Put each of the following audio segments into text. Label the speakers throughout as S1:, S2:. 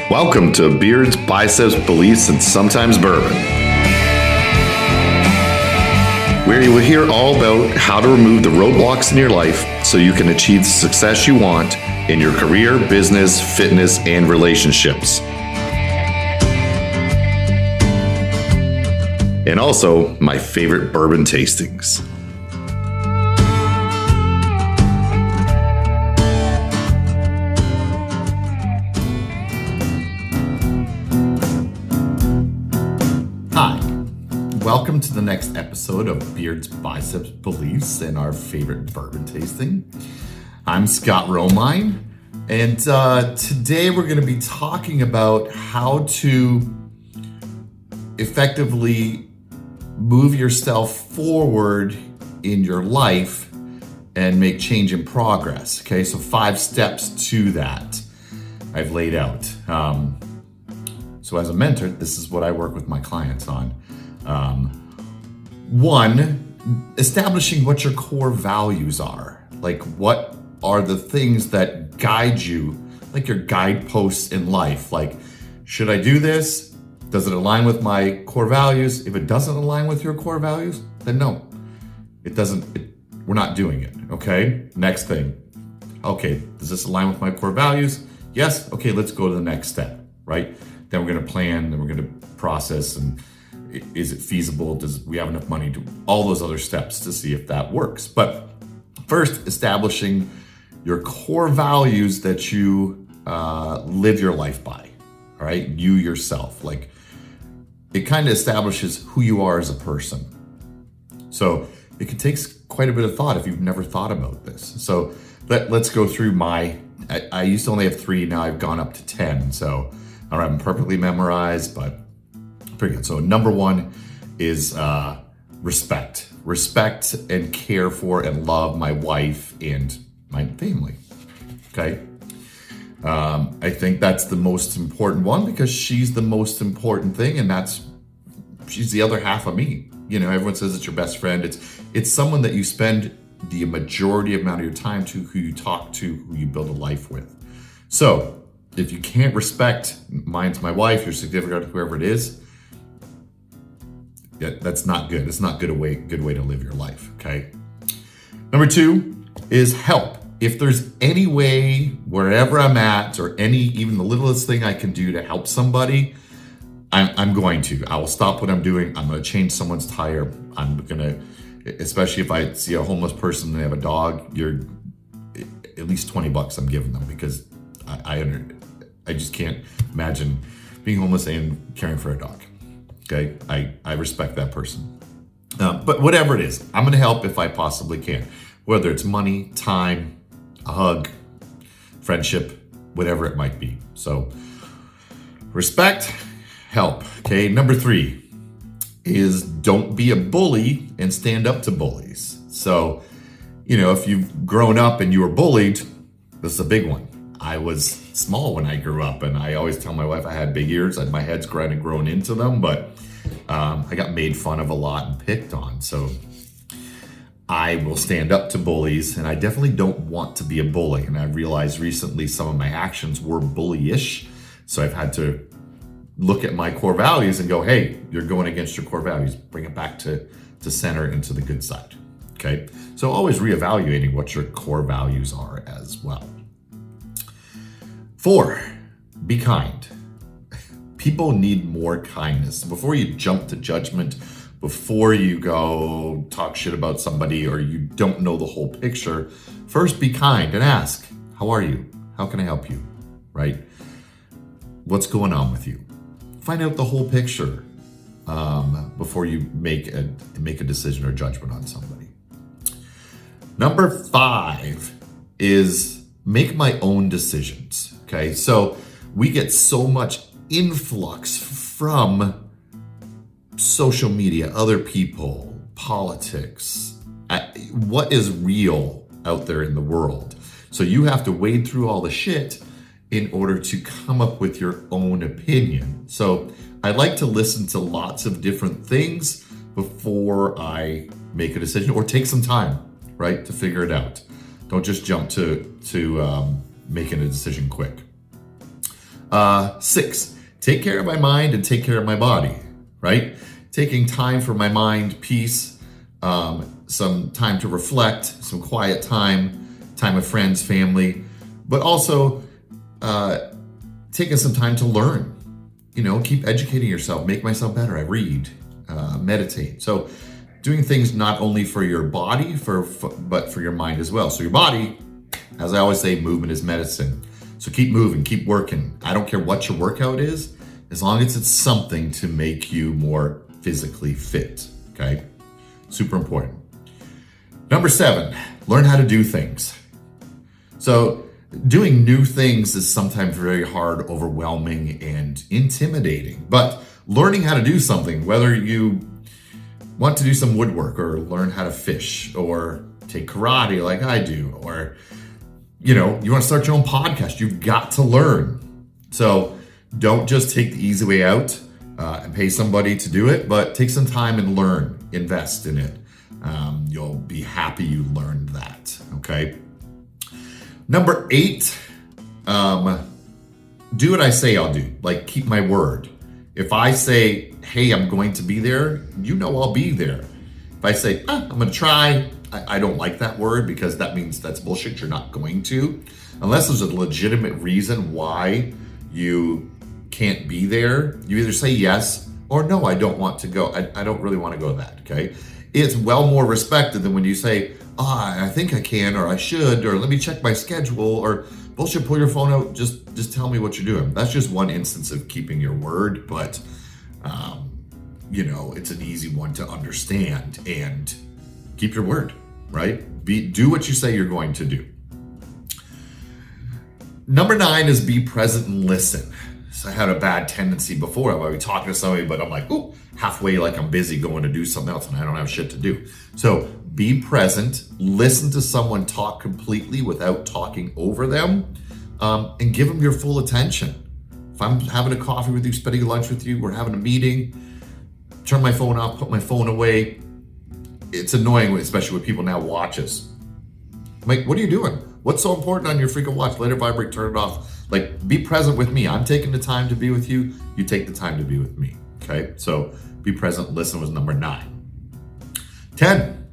S1: Welcome to Beards, Biceps, Beliefs, and Sometimes Bourbon, where you will hear all about how to remove the roadblocks in your life so you can achieve the success you want in your career, business, fitness, and relationships. And also my favorite bourbon tastings. Welcome to the next episode of Beards, Biceps, Beliefs, and our favorite bourbon tasting. I'm Scott Romjin, and today we're going to be talking about how to effectively move yourself forward in your life and make change and progress. Okay, so 5 steps to that I've laid out. So as a mentor, this is what I work with my clients on. One, establishing what your core values are. Like, what are the things that guide you, like your guideposts in life? Like, should I do this? Does it align with my core values? If it doesn't align with your core values, then no, it doesn't. We're not doing it. Okay. Next thing. Okay. Does this align with my core values? Yes. Okay. Let's go to the next step. Right. Then we're going to plan. Then we're going to process and. Is it feasible? Does we have enough money to all those other steps to see if that works? But first, establishing your core values that you live your life by. All right, you yourself. Like, it kind of establishes who you are as a person. So it can take quite a bit of thought if you've never thought about this. So let's go through I used to only have 3. Now I've gone up to 10. So I don't have them perfectly memorized, but pretty good. So number 1 is respect. Respect and care for and love my wife and my family. Okay. I think that's the most important one because she's the most important thing, and she's the other half of me. You know, everyone says it's your best friend. It's someone that you spend the majority amount of your time to, who you talk to, who you build a life with. So if you can't respect, mine's my wife, your significant other, whoever it is, yeah, that's not good. It's not good way to live your life, okay? Number 2 is help. If there's any way, wherever I'm at, or even the littlest thing I can do to help somebody, I'm going to. I will stop what I'm doing. I'm going to change someone's tire. I'm going to, especially if I see a homeless person and they have a dog, at least $20 I'm giving them because I just can't imagine being homeless and caring for a dog. Okay, I respect that person. But whatever it is, I'm going to help if I possibly can. Whether it's money, time, a hug, friendship, whatever it might be. So respect, help. Okay, number 3 is don't be a bully and stand up to bullies. So, you know, if you've grown up and you were bullied, this is a big one. I was small when I grew up, and I always tell my wife I had big ears and my head's grown into them, but I got made fun of a lot and picked on. So I will stand up to bullies, and I definitely don't want to be a bully. And I realized recently some of my actions were bullyish. So I've had to look at my core values and go, hey, you're going against your core values. Bring it back to center and to the good side. Okay. So always reevaluating what your core values are as well. 4, be kind. People need more kindness. Before you jump to judgment, before you go talk shit about somebody or you don't know the whole picture, first be kind and ask, how are you? How can I help you? Right? What's going on with you? Find out the whole picture before you make a decision or judgment on somebody. Number 5 is make my own decisions. Okay, so we get so much influx from social media, other people, politics, what is real out there in the world. So you have to wade through all the shit in order to come up with your own opinion. So I like to listen to lots of different things before I make a decision, or take some time, right, to figure it out. Don't just jump to making a decision quick. 6, take care of my mind and take care of my body, right? Taking time for my mind, peace, some time to reflect, some quiet time with friends, family, but also taking some time to learn, keep educating yourself, make myself better. I read, meditate. So doing things not only for your body, but for your mind as well. So your body, as I always say, movement is medicine. So keep moving, keep working. I don't care what your workout is, as long as it's something to make you more physically fit, okay? Super important. Number 7, learn how to do things. So doing new things is sometimes very hard, overwhelming, and intimidating. But learning how to do something, whether you want to do some woodwork or learn how to fish or take karate like I do, or you want to start your own podcast, you've got to learn. So don't just take the easy way out and pay somebody to do it, but take some time and learn, invest in it. You'll be happy you learned that, okay? Number 8, do what I say I'll do. Like, keep my word. If I say, hey, I'm going to be there, I'll be there. If I say, I'm going to try, I don't like that word, because that means that's bullshit. You're not going to. Unless there's a legitimate reason why you can't be there, you either say yes or no, I don't want to go. I don't really want to go to that, okay? It's well more respected than when you say, I think I can, or I should, or let me check my schedule, or bullshit, pull your phone out, just tell me what you're doing. That's just one instance of keeping your word, but it's an easy one to understand. And keep your word, right? Do what you say you're going to do. Number 9 is be present and listen. So I had a bad tendency before. I would be talking to somebody, but I'm like, halfway, like I'm busy going to do something else and I don't have shit to do. So be present, listen to someone talk completely without talking over them, and give them your full attention. If I'm having a coffee with you, spending lunch with you, we're having a meeting, turn my phone off, put my phone away. It's annoying, especially when people now watch us. I'm like, what are you doing? What's so important on your freaking watch? Let it vibrate, turn it off. Like, be present with me. I'm taking the time to be with you. You take the time to be with me, okay? So be present, listen was number 9. 10,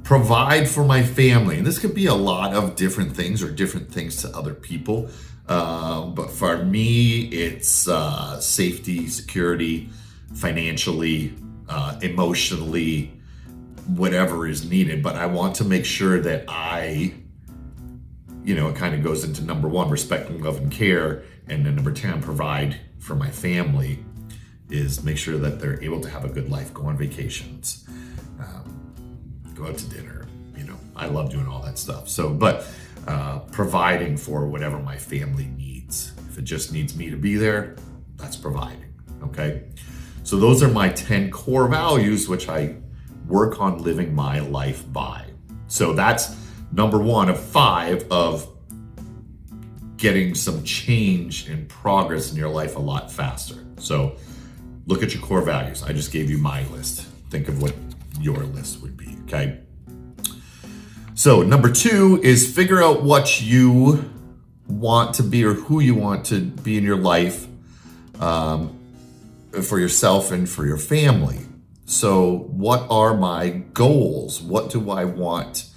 S1: provide for my family. And this could be a lot of different things or different things to other people. But for me, it's safety, security, financially, emotionally, whatever is needed. But I want to make sure that it kind of goes into number 1, respect, love, and care. And then number 10, provide for my family, is make sure that they're able to have a good life, go on vacations, go out to dinner. I love doing all that stuff. So, but providing for whatever my family needs. If it just needs me to be there, that's providing, okay? So those are my 10 core values, which I work on living my life by. So that's number 1 of 5 of getting some change and progress in your life a lot faster. So look at your core values. I just gave you my list. Think of what your list would be, okay? So number 2 is figure out what you want to be or who you want to be in your life, for yourself and for your family. So what are my goals? What do I want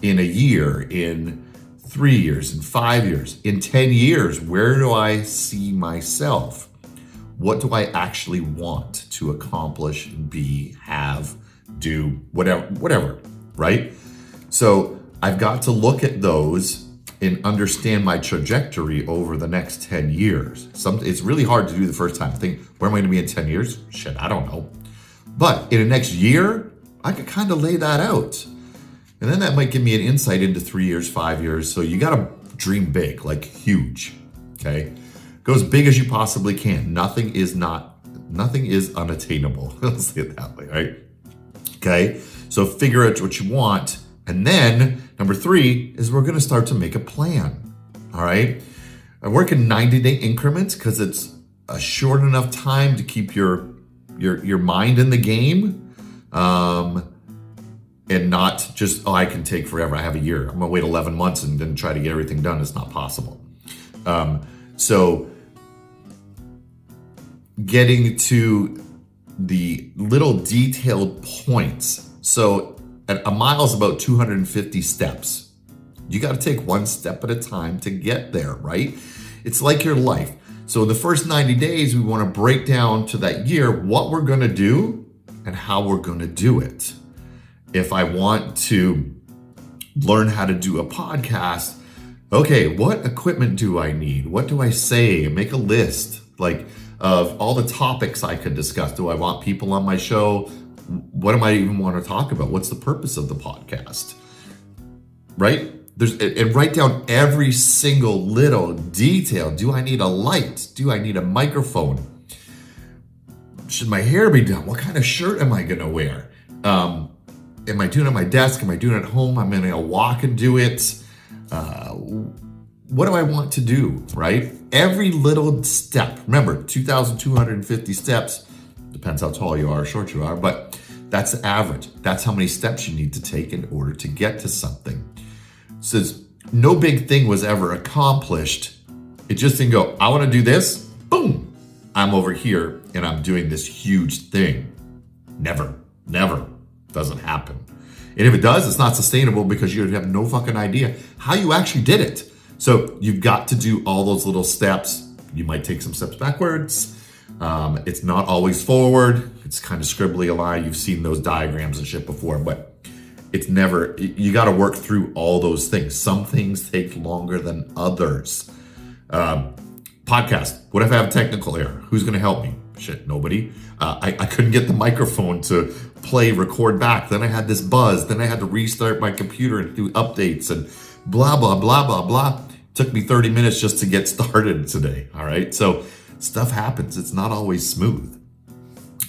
S1: in a year, in 3 years, in 5 years, in 10 years? Where do I see myself? What do I actually want to accomplish, be, have, do, whatever, right? So I've got to look at those and understand my trajectory over the next 10 years. It's really hard to do the first time. Think, where am I gonna be in 10 years? Shit, I don't know. But in the next year, I could kind of lay that out. And then that might give me an insight into 3 years, 5 years. So you gotta dream big, like huge, okay? Go as big as you possibly can. Nothing is unattainable. Let's say it that way, right? Okay, so figure out what you want. And then number 3 is we're gonna start to make a plan, all right? I work in 90-day increments because it's a short enough time to keep your mind in the game, and not just, I can take forever. I have a year. I'm gonna wait 11 months and then try to get everything done. It's not possible. So getting to the little detailed points. So a mile is about 250 steps. You got to take one step at a time to get there, right? It's like your life. So in the first 90 days, we want to break down to that year what we're going to do and how we're going to do it. If I want to learn how to do a podcast, okay, what equipment do I need? What do I say? Make a list of all the topics I could discuss. Do I want people on my show? What am I even want to talk about? What's the purpose of the podcast? Right? And write down every single little detail. Do I need a light? Do I need a microphone? Should my hair be done? What kind of shirt am I going to wear? Am I doing it at my desk? Am I doing it at home? I'm going to walk and do it. What do I want to do, right? Every little step. Remember, 2,250 steps. Depends how tall you are or short you are, but that's the average. That's how many steps you need to take in order to get to something. Says no big thing was ever accomplished. It just didn't go, I want to do this. Boom. I'm over here and I'm doing this huge thing. Never doesn't happen. And if it does, it's not sustainable because you have no fucking idea how you actually did it. So you've got to do all those little steps. You might take some steps backwards. It's not always forward. It's kind of scribbly a line. You've seen those diagrams and shit before, but it's never, you got to work through all those things. Some things take longer than others. Podcast. What if I have a technical error? Who's going to help me? Shit, nobody. I couldn't get the microphone to record back. Then I had this buzz. Then I had to restart my computer and do updates and blah, blah, blah, blah, blah. Took me 30 minutes just to get started today. All right. So stuff happens. It's not always smooth.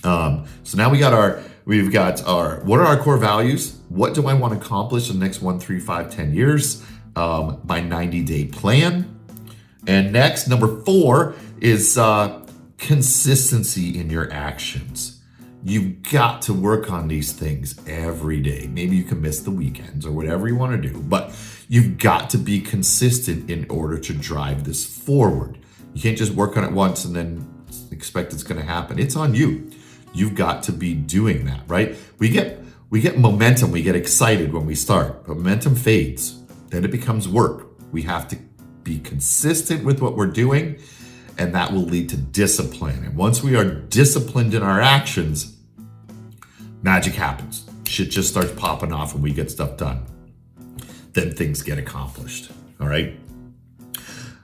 S1: So now we've got our, what are our core values? What do I want to accomplish in the next 1, 3, 5, 10 years? My 90-day plan. And next, number 4 is consistency in your actions. You've got to work on these things every day. Maybe you can miss the weekends or whatever you want to do, but you've got to be consistent in order to drive this forward. You can't just work on it once and then expect it's going to happen. It's on you. You've got to be doing that, right? We get momentum. We get excited when we start, but momentum fades. Then it becomes work. We have to be consistent with what we're doing, and that will lead to discipline. And once we are disciplined in our actions, magic happens. Shit just starts popping off and we get stuff done. Then things get accomplished. All right.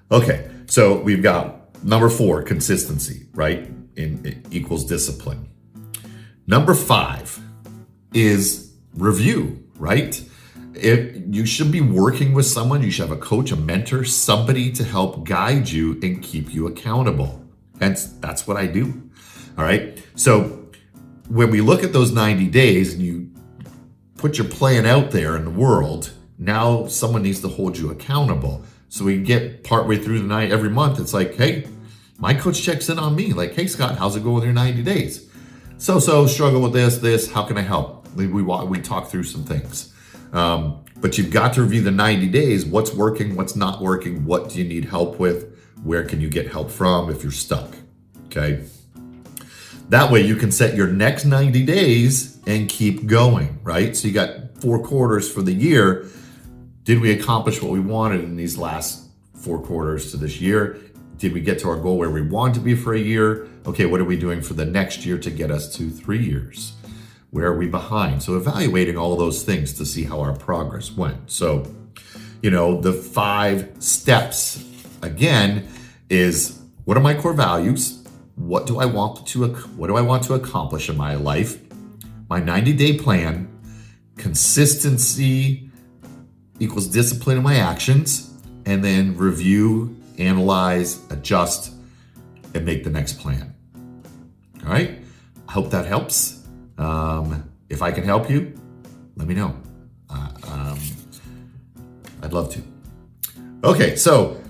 S1: Okay. So we've got number 4, consistency, right? It equals discipline. Number 5 is review, right? If you should be working with someone, you should have a coach, a mentor, somebody to help guide you and keep you accountable. And that's what I do. All right. So when we look at those 90 days and you put your plan out there in the world, now someone needs to hold you accountable. So we get partway through the night every month. It's like, hey, my coach checks in on me. Like, hey, Scott, how's it going with your 90 days? So struggle with this. How can I help? We talk through some things. But you've got to review the 90 days. What's working? What's not working? What do you need help with? Where can you get help from if you're stuck? Okay. That way you can set your next 90 days and keep going, right? So you got 4 quarters for the year. Did we accomplish what we wanted in these last 4 quarters to this year? Did we get to our goal where we want to be for a year? Okay, what are we doing for the next year to get us to 3 years? Where are we behind? So evaluating all those things to see how our progress went. So, the 5 steps, again, is what are my core values? What do I want to accomplish in my life? My 90-day plan, consistency equals discipline in my actions, and then review, analyze, adjust, and make the next plan. All right. I hope that helps. If I can help you, let me know. I'd love to. Okay, so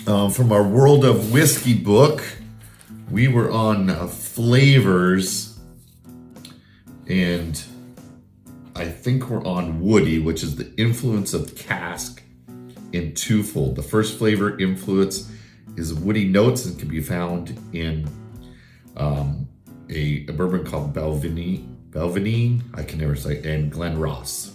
S1: from our World of Whiskey book, we were on flavors, and I think we're on woody, which is the influence of cask in twofold. The first flavor influence is woody notes and can be found in a bourbon called Belvanine, I can never say, and Glen Ross.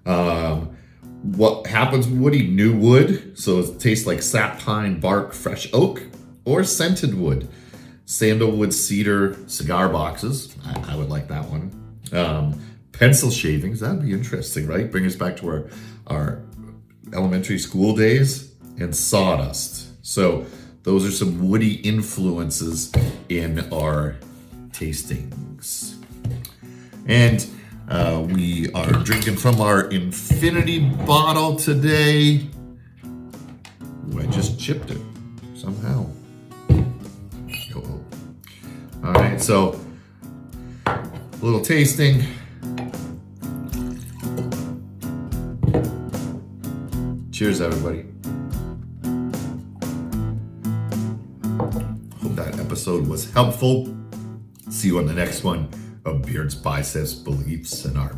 S1: What happens with woody? New wood, so it tastes like sap pine, bark, fresh oak, or scented wood. Sandalwood, cedar, cigar boxes. I would like that one. Pencil shavings, that'd be interesting, right? Bring us back to our elementary school days. And sawdust. So those are some woody influences in our tastings. And we are drinking from our infinity bottle today. Ooh, I just chipped it somehow. Uh-oh. All right, so a little tasting. Cheers, everybody. Hope that episode was helpful. See you on the next one of Beards, Biceps, Beliefs, and our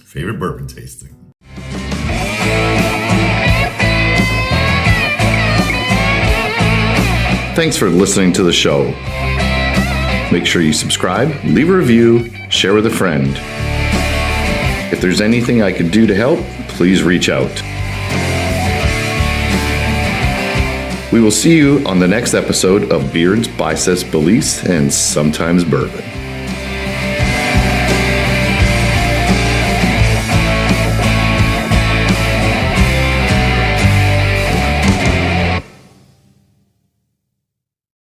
S1: favorite bourbon tasting. Thanks for listening to the show. Make sure you subscribe, leave a review, share with a friend. If there's anything I could do to help, please reach out. We will see you on the next episode of Beards, Biceps, Beliefs, and Sometimes Bourbon.